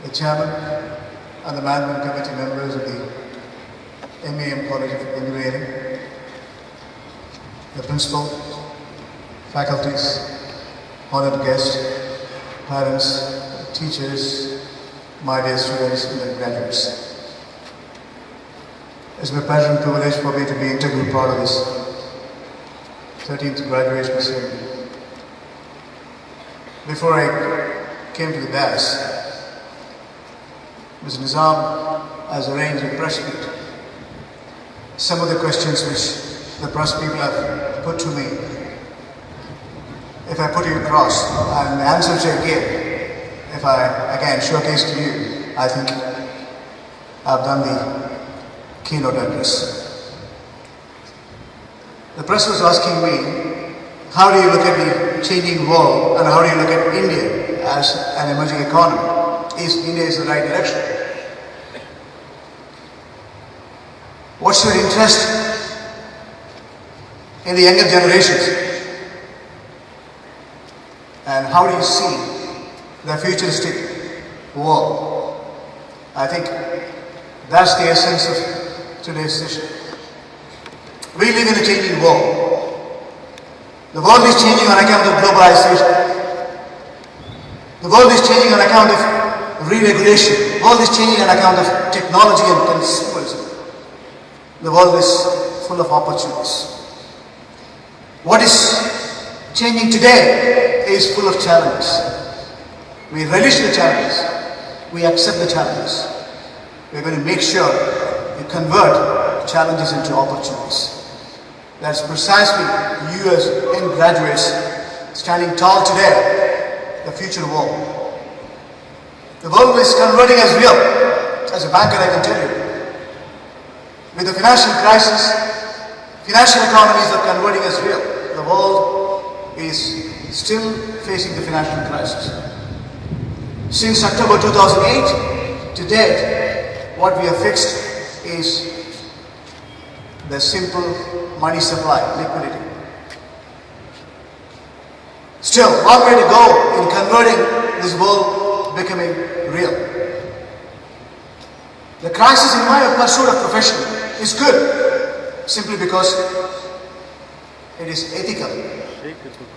the chairman and the management committee members of the M.A.M. College of Engineering, the principal, faculties, honored guests, parents, teachers, my dear students and graduates. It's my pleasure and privilege for me to be integral part of this 13th graduation ceremony. Before I came to the dais, Mr. Nizam has arranged a press meet. Some of the questions which the press people have put to me, if I put it across and the answers I give, if I again showcase to you, I think I've done the keynote address. The press was asking me, how do you look at the changing world and how do you look at India as an emerging economy? Is India the right direction? What's your interest in the younger generations? And how do you see the futuristic world? I think that's the essence of today's session. We live in a changing world. The world is changing on account of globalization. The world is changing on account of re-regulation. The world is changing on account of technology and consumerism. The world is full of opportunities. What is changing today is full of challenges. We relish the challenges. We accept the challenges. We're going to make sure we convert challenges into opportunities. That's precisely you as young graduates standing tall today, the future world. The world is converting as real. As a banker, I can tell you. With the financial crisis, financial economies are converting as real. The world is still facing the financial crisis. Since October 2008 to date, what we have fixed is the simple money supply, liquidity. Still, long way to go in converting this world becoming real. The crisis in my pursuit of profession is good, simply because it is ethical,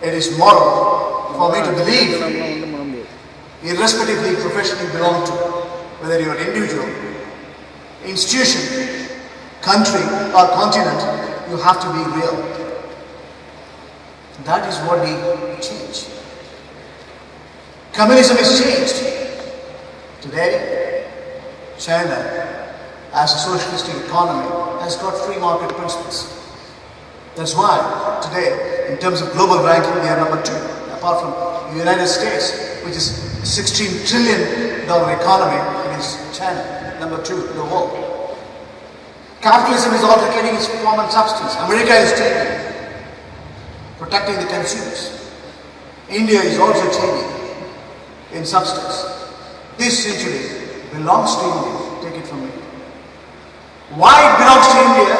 it is moral for me to believe, irrespectively profession you belong to, whether you are an individual, institution, country or continent, you have to be real. That is what we change. Communism is changed. Today, China, as a socialistic economy, has got free market principles. That's why today, in terms of global ranking, we are number 2, apart from the United States, which is a $16 trillion economy. It is China, number 2 in the world. Capitalism is alternating its form and substance. America is changing, protecting the consumers. India is also changing in substance. This century belongs to India, take it from me. Why it belongs to India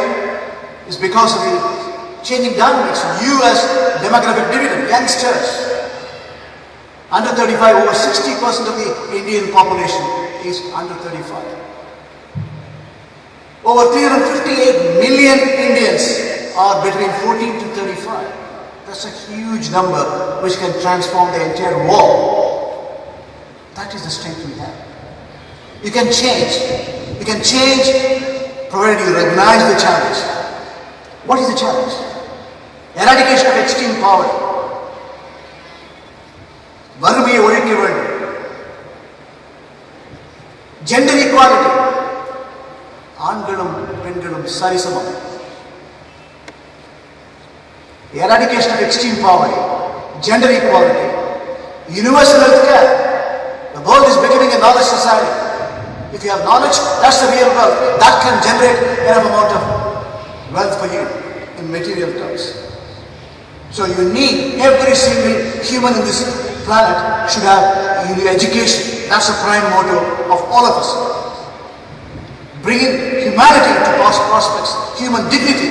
is because of the changing dynamics. You as demographic dividend, youngsters, under 35, over 60% of the Indian population is under 35. Over 358 million Indians are between 14 to 35. That's a huge number which can transform the entire world. That is the strength we have. You can change. You can change provided you recognize the challenge. What is the challenge? Eradication of extreme poverty. வறுமையை ஒழிக்க வேண்டும். Gender equality. ஆண்களும் பெண்களும் சரிசமம். Eradication of extreme poverty. Gender equality. Universal health care. The world is becoming a knowledge society. If you have knowledge, that's the real wealth. That can generate enough amount of wealth for you in material terms. So you need every single human in this planet should have education. That's the prime motto of all of us. Bringing humanity to prospects, human dignity.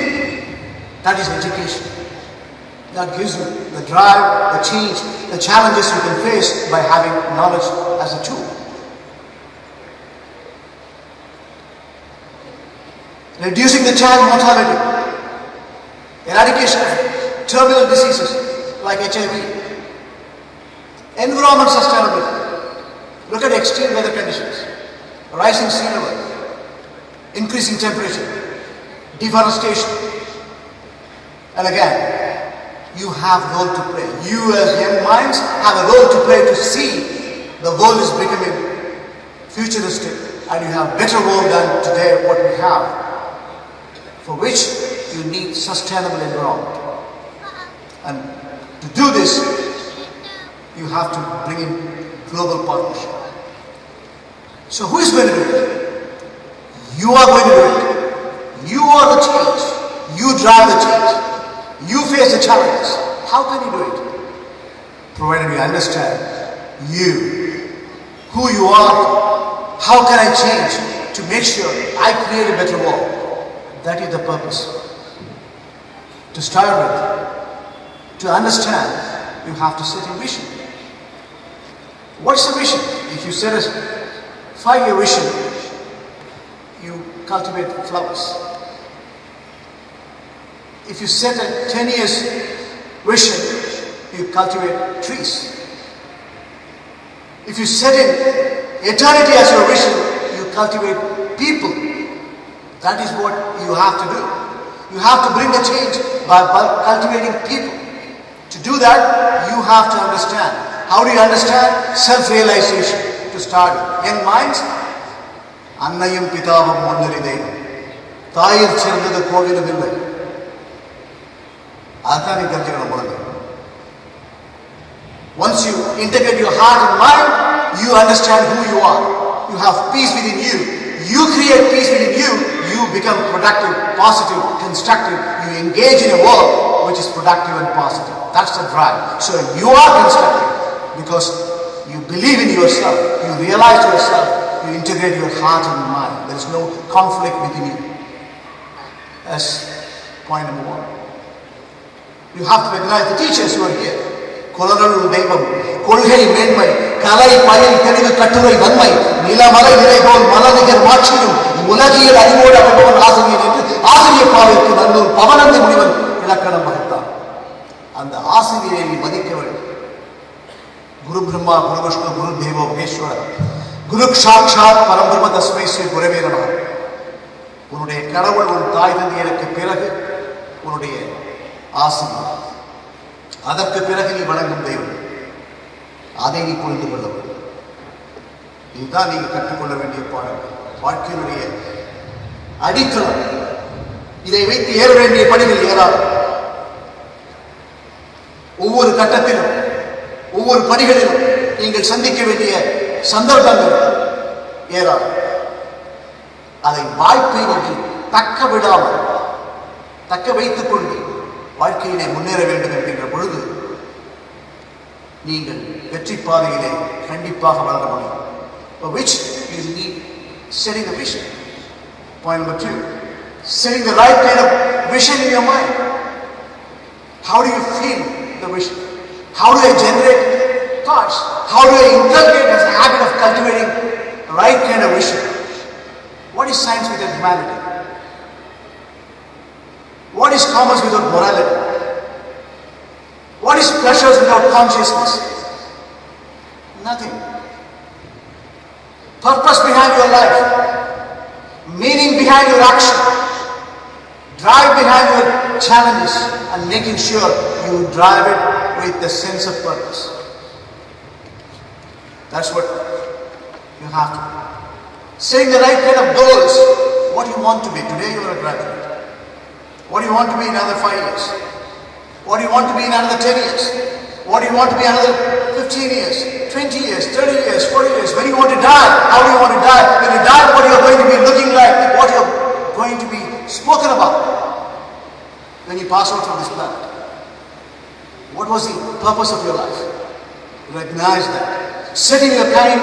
That is education. That gives you the drive, the change, the challenges you can face by having knowledge as a tool. reducing the child mortality, eradication of terminal diseases like HIV, environment sustainability. Look at extreme weather conditions, rising sea level, increasing temperature, deforestation. And again, you have a role to play. You as young minds have a role to play to see the world is becoming futuristic and you have better world than today what we have, for which you need sustainable environment. And to do this, you have to bring in global partnership. So who is going to do it? You are going to do it. You are the change. You drive the change. You face the challenges. How can you do it? Provided you understand who you are, how can I change to make sure I create a better world. That is the purpose. To start with, to understand, you have to set a vision. What's the vision? If you set a 5-year vision, you cultivate flowers. If you set a 10 years vision, you cultivate trees. If you set in eternity as your vision, you cultivate people. That is what you have to do. You have to bring the change by cultivating people. To do that, you have to understand. How do you understand? Self-realization to start with. Young minds, Annayam Pitavam Mondaridai, Tayir Chelvada Kovilavillai. Once you integrate your heart and mind, you understand who you are. You have peace within you. You create peace within you. You become productive, positive, constructive. You engage in a world which is productive and positive. That's the drive. So you are constructive because you believe in yourself. You realize yourself. You integrate your heart and mind. There is no conflict within you. That's point number 1. You have to recognize the teachers who are here. Kolanal Devam, Kolhei Menmai, Kalai Payan Kaliva Katurai Vanmai, Nila Malay Nirehol, Malanigar Machim, Mulaki Adimoda Pavan Asani, Asani Pavan Kudanur, Pavanandi Munivan, Ilakana Mahata. And the Asani Madikavan, Guru Brahma, Guru Vishnu, Guru Deva, Veshwara, Guru Kshakshat, Parabrahma, the space of Gurevera. Unude Karavan, Taitan, Kapiraka, Unude. ஆசனம் அதற்கு பிறகு நீ வணங்கும் தெய்வம் அதை நீ புரிந்து கொள்ள வேண்டும். இதுதான் நீங்க கற்றுக்கொள்ள வேண்டிய பாடம், வாழ்க்கையினுடைய அடித்தளம். இதை வைத்து ஏற வேண்டிய படிகள் ஏறாது. ஒவ்வொரு கட்டத்திலும் ஒவ்வொரு படிகளிலும் நீங்கள் சந்திக்க வேண்டிய சந்தர்ப்பங்கள் ஏறாது. அதை வாய்ப்பை நீங்கள் தக்க விடாமல் தக்க வைத்துக் கொண்டு வாழ்க்கையிலே முன்னேற வேண்டும் என்கின்ற பொழுது நீங்கள் வெற்றி பாதையிலே கண்டிப்பாக வளர முடியும். For which you need setting a vision. Point number 2, setting the right kind of vision in your mind. How do you feel the vision? How do I generate thoughts? How do I inculcate this habit of cultivating the right kind of vision? What is science without humanity? What is commerce without morality? What is pleasures without consciousness? Nothing. Purpose behind your life, meaning behind your action, drive behind your challenges, and making sure you drive it with the sense of purpose. That's what you have to do. Setting the right kind of goals. What you want to be. Today you are a graduate. What do you want to be in another 5 years? What do you want to be in another 10 years? What do you want to be another 15 years, 20 years, 30 years, 40 years? When you want to die, how do you want to die? When you die, what you are going to be looking like? What you are going to be spoken about when you pass out from this planet? What was the purpose of your life? Recognize that. Setting a kind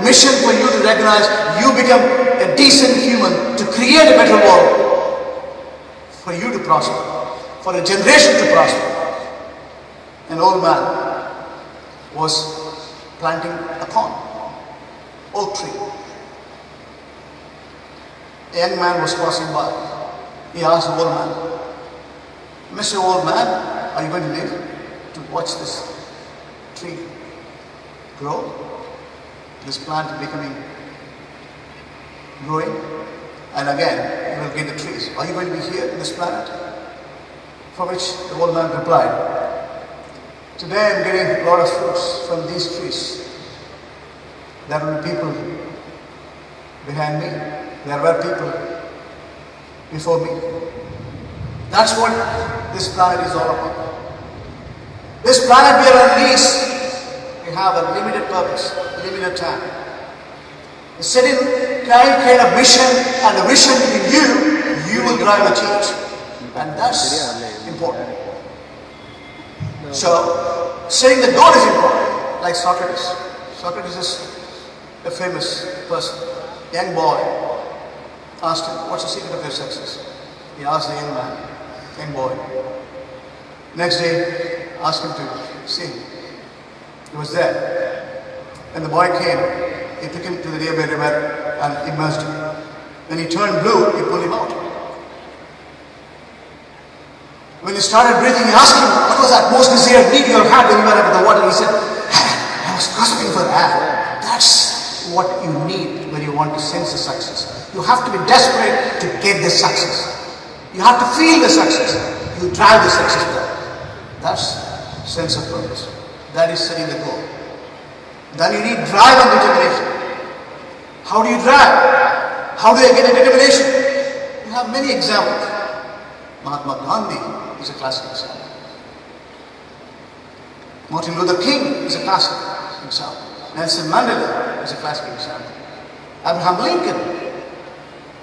mission for you to recognize you become a decent human to create a better world. For you to prosper, for a generation to prosper. An old man was planting a pond, oak tree. A young man was passing by. He asked the old man, Mr. Old Man, are you going to live to watch this tree grow? This plant growing? And again, you will get the trees. Are you going to be here in this planet? For which the old man replied, today I am getting a lot of fruits from these trees. There will be people behind me. There were people before me. That's what this planet is all about. This planet we are on lease. We have a limited purpose, limited time. A certain kind of mission and a vision in you will drive a change. And that's important. So, saying the goal is important, like Socrates. Socrates is a famous person. Young boy asked him, what's the secret of your success? He asked the young boy. Next day, asked him to sing. He was there. When the boy came, he took him to the nearby river and immersed him. When he turned blue, he pulled him out. When he started breathing, he asked him, what was that most desired need you had when you were under the water? He said, I was grasping for air. That's what you need when you want to sense the success. You have to be desperate to get the success. You have to feel the success. You drive the success there. That's sense of purpose. That is setting the goal. Then you need drive and determination. How do you drive? How do I get a determination? You have many examples. Mahatma Gandhi is a classic example. Martin Luther King is a classic example. Nelson Mandela is a classic example. Abraham Lincoln,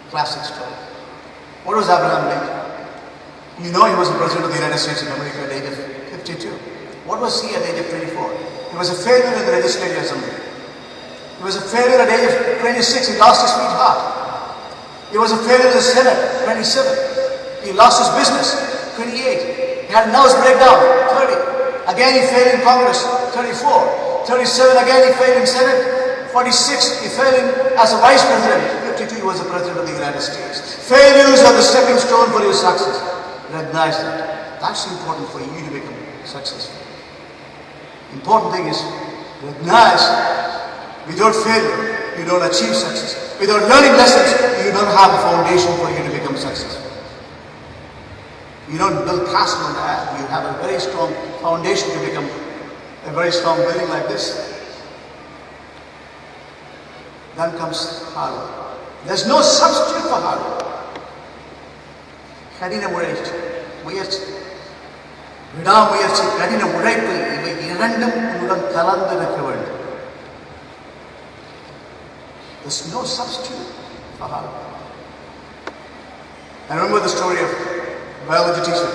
classic story. What was Abraham Lincoln? You know he was the President of the United States of America at the age of 52. What was he at the age of 24? He was a failure in the Legislative Assembly. He was a failure at the age of 26. He lost his sweetheart. He was a failure in the Senate, 27. He lost his business, 28. He had a nervous breakdown, 30. Again he failed in Congress, 34. 37, again he failed in Senate. 46, he failed as a Vice President. 52, he was the President of the United States. Failures are the stepping stone for your success. Recognize that. That's important for you to become successful. Important thing is, recognize without failure, you don't achieve success. Without learning lessons, you don't have a foundation for you to become successful. You don't build castle on that. You have a very strong foundation to become a very strong building like this. Then comes hard work. There's no substitute for hard work. கடின முயற்சி விடாமுயற்சி கடின உழைப்பு இவை இரண்டும் உன்னுடன் கலந்து இருக்க வேண்டும். There's no substitute for hard work. I remember the story of a biology teacher.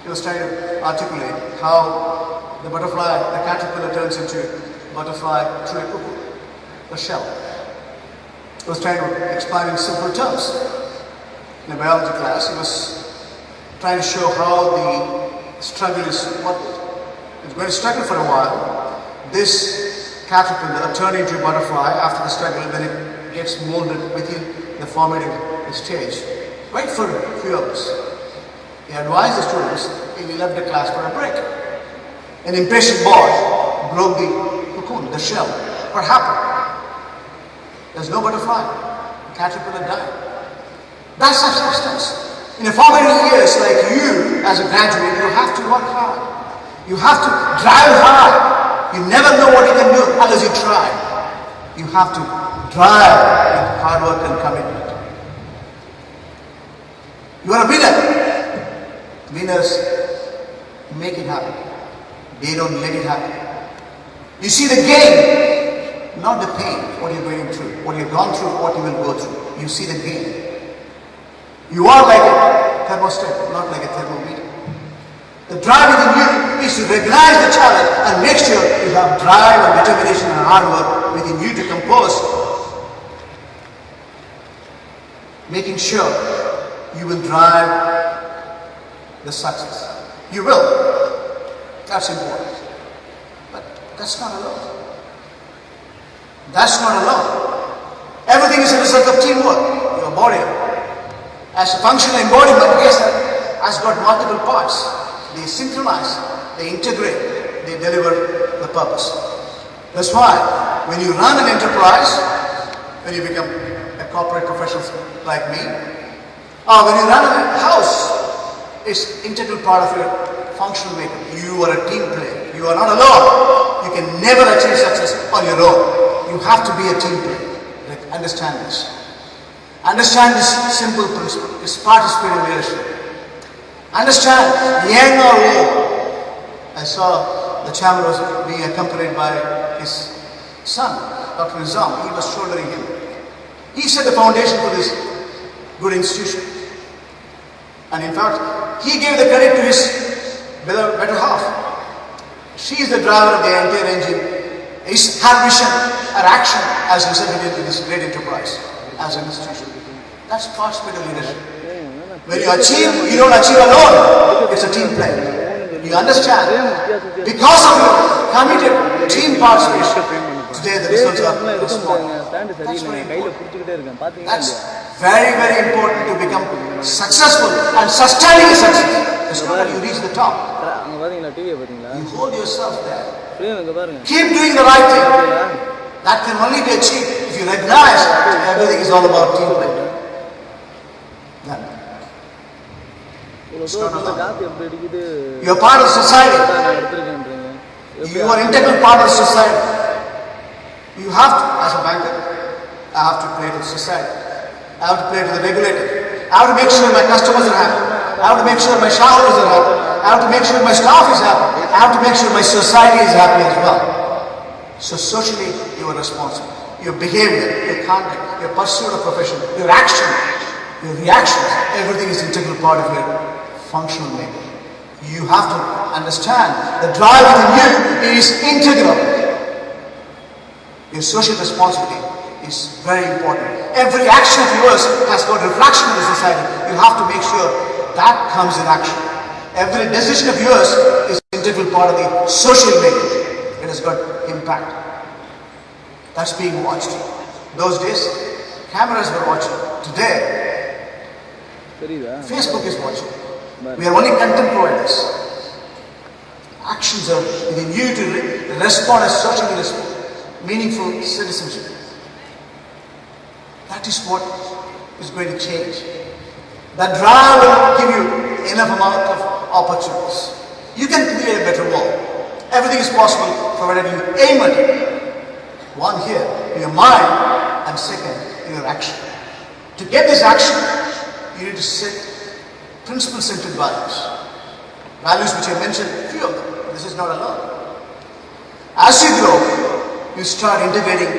He was trying to articulate how the butterfly, the caterpillar turns into butterfly through a cocoon, a shell. He was trying to explain in simple terms. In a biology class, he was trying to show how the struggle is worth it. It's going to struggle for a while. This caterpillar turned into a butterfly after the struggle, when it gets molded within the formative stage. Wait for a few hours. He advised the students, he left the class for a break. An impatient boy broke the cocoon, the shell. What happened? There's no butterfly. The caterpillar died. That's our substance. In the formative years, like you as a graduate, you have to work hard. You have to drive hard. You never know what you can do unless you try. You have to drive with hard work and commitment. You are a winner. Winners make it happen. They don't let it happen. You see the gain, not the pain, what you're going through, what you've gone through, what you will go through. You see the gain. You are like a thermostat, not like a thermometer. The drive within you is to recognize the challenge and make sure you have drive and determination and hard work within you to compose, making sure you will drive the success. You will. That's important. But that's not alone. That's not alone. Everything is a result of teamwork. Your body as a functional embodiment, yes, has got multiple parts. They synchronize, they integrate, they deliver the purpose. That's why when you run an enterprise, when you become a corporate professional like me, or when you run a house, it's integral part of your functional makeup. You are a team player. You are not alone. You can never achieve success on your own. You have to be a team player. Like, understand this. Understand this simple principle. It's participating leadership. Understand, young or old. I saw the chairman was being accompanied by his son, Dr. Nizam. He was shouldering him. He set the foundation for this good institution. And in fact, he gave the credit to his better half. She is the driver of the entire engine. It's her vision, her action has resulted into this great enterprise as an institution. That's participative leadership. When you achieve, you don't achieve alone. It's a team play. You understand? Because of your committed team participation, today the results are small. That's very important. That's very, very important to become successful and sustaining a success. It's not that you reach the top. You hold yourself there. Keep doing the right thing. That can only be achieved if you recognize everything is all about team play. You are part of society. You are integral part of society. You have to, as a banker, I have to play to society. I have to play to the regulator. I have to make sure my customers are happy. I have to make sure my shareholders are happy. I have to make sure my staff is happy. I have to make sure my society is happy as well. So socially, you are responsible. Your behavior, your conduct, your pursuit of profession, your action, your reactions, everything is integral part of your functional makeup. You have to understand the drive within you is integral. Your social responsibility is very important. Every action of yours has got reflection in the society. You have to make sure that comes in action. Every decision of yours is an integral part of the social makeup. It has got impact. That's being watched. Those days, cameras were watching. Today, Facebook is watching. We are only content providers. Actions are within you to respond as socially responsible. Meaningful citizenship. That is what is going to change. That drive will give you enough amount of opportunities. You can create a better world. Everything is possible provided you aim at it. One here, in your mind, and second, in your action. To get this action, you need to set principle-centered values. Values which I mentioned, few of them. This is not alone. As you grow, you start integrating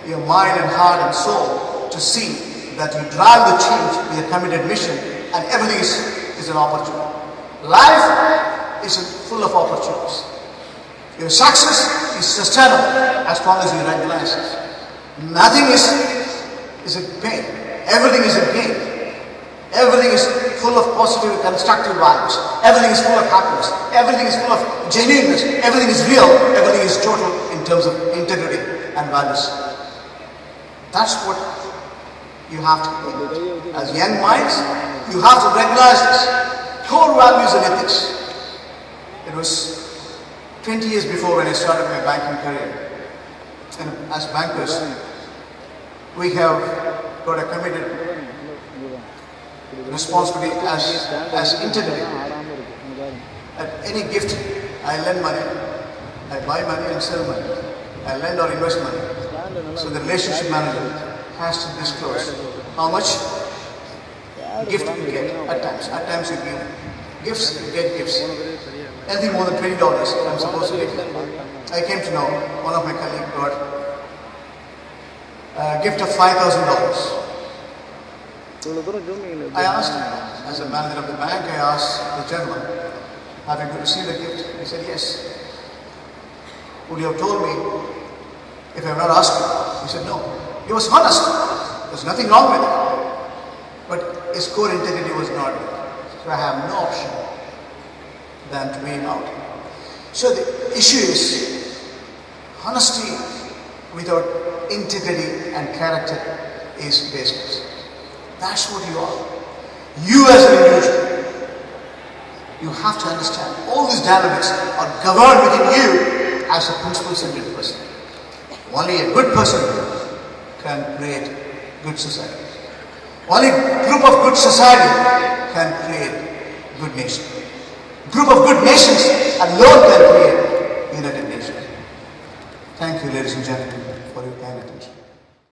your mind and heart and soul to see that you drive the change with a committed mission and everything is an opportunity. Life is full of opportunities. Your success is sustainable as long as you recognize it. Nothing is a pain. Everything is a gain. Everything is full of positive, constructive values. Everything is full of happiness. Everything is full of genuineness. Everything is real. Everything is total in terms of integrity and values. That's what you have to do. As young minds, you have to recognize this. Core values and ethics. It was 20 years before when I started my banking career. And as bankers, we have got a committed responsibility as integrity. At any gift, I lend money, I buy money and sell money. I lend or invest money. So the relationship manager has to disclose how much gift you get at times. At times you give gifts, you get gifts. Anything more than $20, I'm supposed to get. I came to know one of my colleagues got a gift of $5,000. I asked him, as a manager of the bank, I asked the gentleman, have you received a gift? He said, yes. Would you have told me if I have not asked you? He said, no. He was honest. There's nothing wrong with it. But his core integrity was not there. So I have no option than to weigh him out. So the issue is, honesty without integrity and character is baseless. That's what you are. You as an individual, you have to understand all these dynamics are governed within you as a principle-centered person. Only a good person can create good society. Only a group of good society can create good nation. Group of good nations alone can create united nations. Thank you, ladies and gentlemen, for your kind attention.